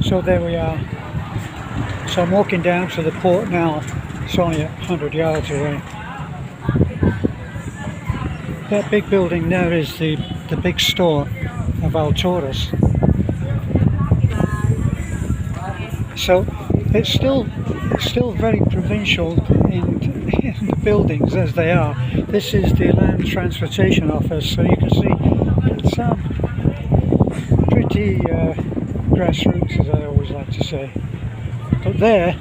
So there we are. So I'm walking down to the port now. It's only 100 yards away. That big building there is the big store of Alturas. So it's still very provincial in the buildings as they are. This is the Land Transportation Office, so you can see it's pretty grassroots, as I always like to say. But there,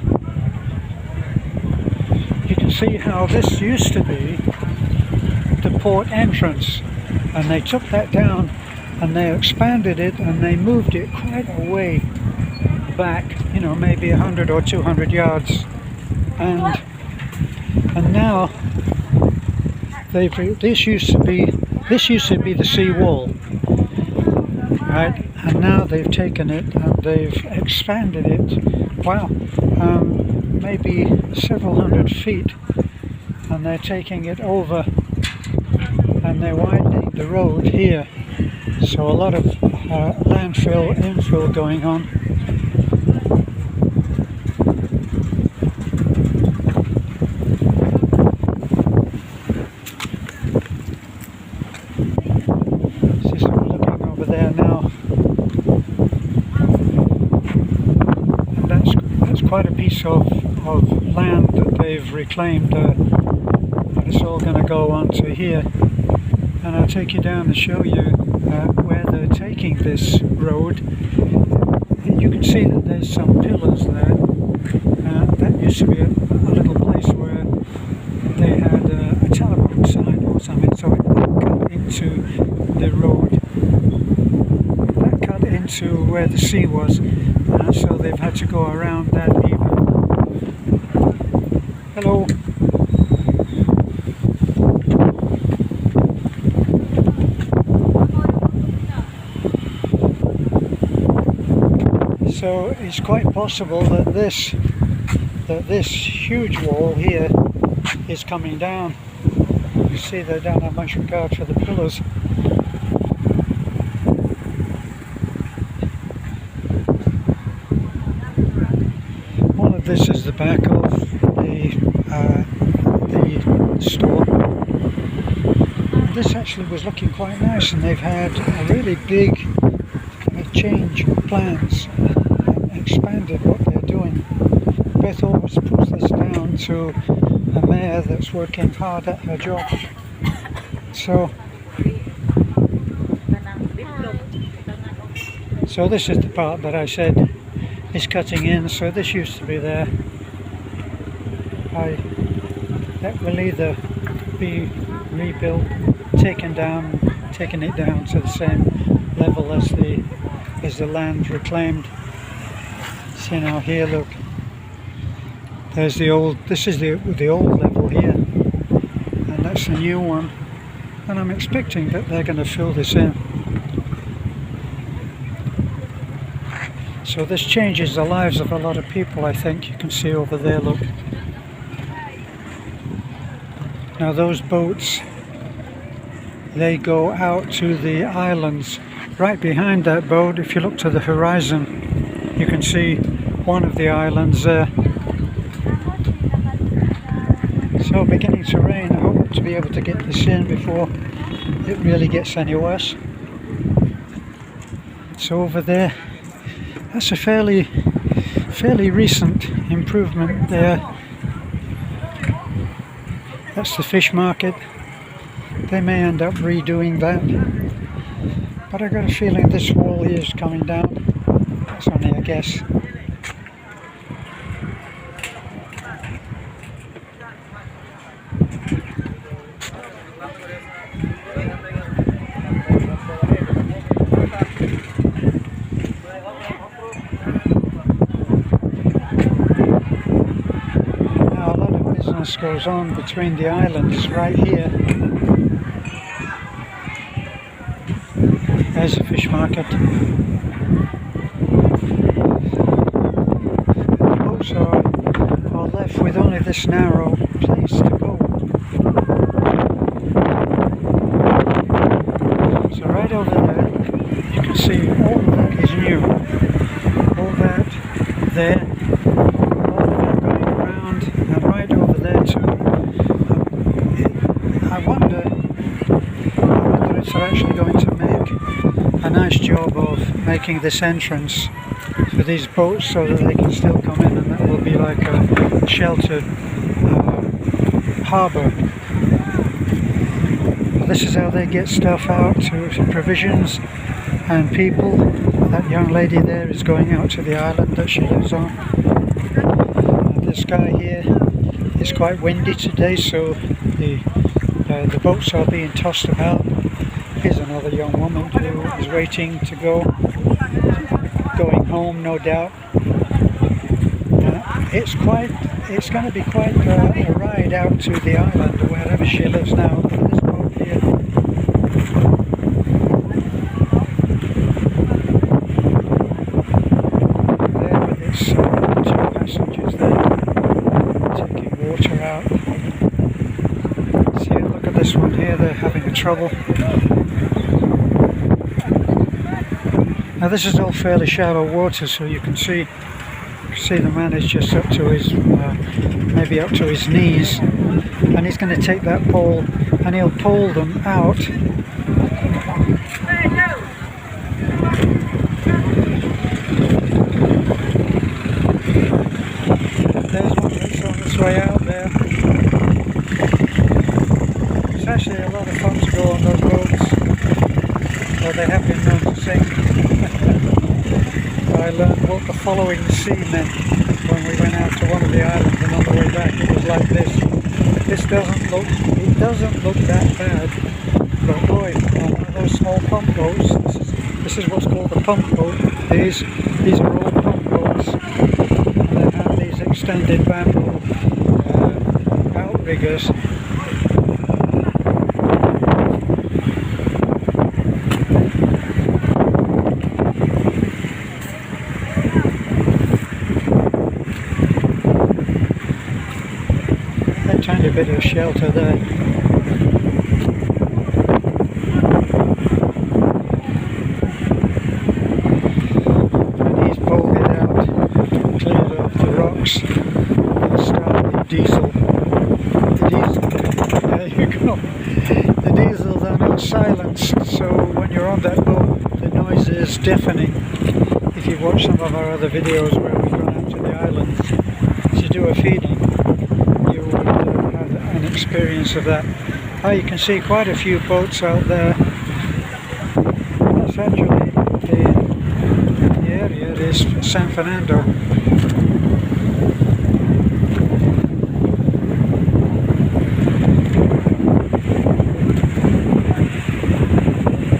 you can see how this used to be the port entrance, and they took that down and they expanded it and they moved it quite a way back, you know, maybe 100 or 200 yards, and now this used to be the sea wall, right? And now they've taken it and they've expanded it, wow, maybe several hundred feet, and they're taking it over and they're widening the road here. So a lot of landfill, infill going on. So we're looking over there now. And that's quite a piece of land that they've reclaimed. And it's all going to go onto here. And I'll take you down and show you where they're taking this road. You can see that there's some pillars there. That used to be a little place where they had a Talibon sign or something, so it cut into the road. That cut into where the sea was, so they've had to go around that even. Hello. So it's quite possible that this huge wall here is coming down. You see they don't have much regard for the pillars. All of this is the back of the store. This actually was looking quite nice, and they've had a really big change of plans. Expanded what they're doing. Beth always puts this down to a mayor that's working hard at her job. So this is the part that I said is cutting in. So this used to be there. That will either be rebuilt, taken it down to the same level as the land reclaimed. See now here, look, there's this is the old level here, and that's the new one, and I'm expecting that they're going to fill this in. So this changes the lives of a lot of people, I think. You can see over there, look. Now those boats, they go out to the islands. Right behind that boat, if you look to the horizon, you can see one of the islands there. So beginning to rain. I hope to be able to get this in before it really gets any worse. So over there, that's a fairly recent improvement there. That's the fish market. They may end up redoing that, but I got a feeling this wall here is coming down. That's only a guess. Goes on between the islands right here. There's a fish market. The boats are left with only this narrow place to go. So right over there, you can see all of that is new. All that there, all of that going around, and right over there too. I wonder if they're actually going to make a nice job of making this entrance for these boats so that they can still come in, and that will be like a sheltered harbour. This is how they get stuff out to provisions and people. That young lady there is going out to the island that she lives on. And this guy here is quite windy today, so the boats are being tossed about. Here's another young woman who is waiting to go, going home, no doubt. It's going to be quite a ride out to the island or wherever she lives now. This boat here. There with its two passengers there, taking water out. See, look at this one here, they're having a trouble. Now this is all fairly shallow water, so you can see the man is just up to his, maybe up to his knees, and he's going to take that pole and he'll pull them out. There's one that's on its way out there. It's actually a lot of fun to go on those boats. Well, they have been known to sink. I learned what the following sea meant when we went out to one of the islands, and on the way back it was like this. It doesn't look that bad, but boy, on one of those small pump boats, this is what's called a pump boat. These are all pump boats, and they have these extended bamboo outriggers. Tiny bit of shelter there. And he's pulled it out, cleared off the rocks, and started the diesel. There you go. The diesels are not silenced, so when you're on that boat, the noise is deafening. If you watch some of our other videos where we've gone out to the islands to do a feeding, you will have an experience of that. You can see quite a few boats out there. That's actually the area is San Fernando.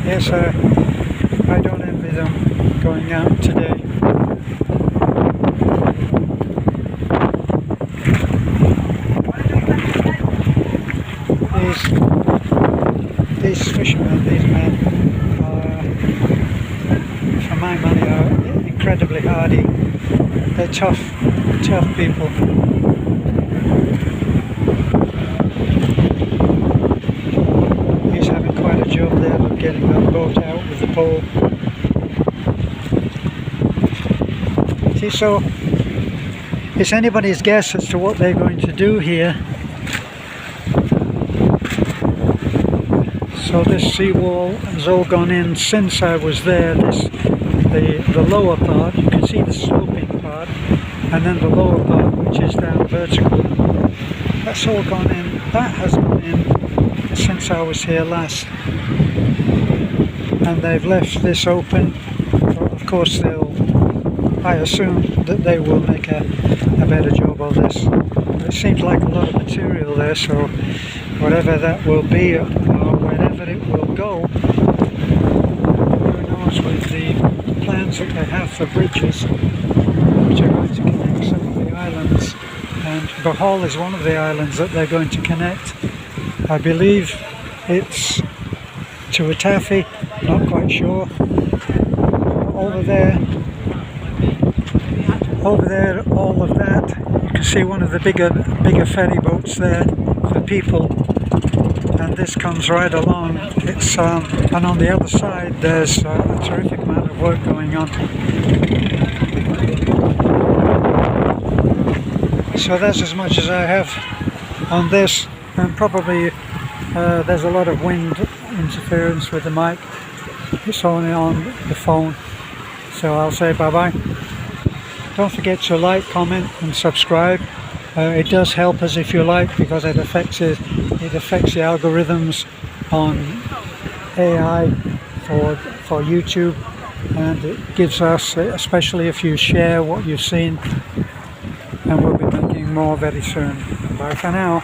Yes, I don't envy them going out today. These fishermen, these men, for my money, are incredibly hardy. They're tough people. He's having quite a job there of getting that boat out with the pole. See, so it's anybody's guess as to what they're going to do here. So this seawall has all gone in since I was there. The lower part, you can see the sloping part, and then the lower part which is down vertical. That's all gone in. That has gone in since I was here last. And they've left this open. Of course I assume that they will make a better job of this. It seems like a lot of material there, so whatever that will be, or wherever it will go, who knows, with the plans that they have for bridges which are going to connect some of the islands, and Bohol is one of the islands that they're going to connect. I believe it's to Atafi, not quite sure. Over there, all of that, you can see one of the bigger ferry boats there for people, and this comes right along. It's and on the other side there's a terrific amount of work going on. So that's as much as I have on this, and probably there's a lot of wind interference with the mic. It's only on the phone. So I'll say bye bye. Don't forget to like, comment and subscribe. It does help us if you like, because it affects the algorithms on AI for YouTube, and it gives us, especially if you share what you've seen, and we'll be making more very soon. Bye for now.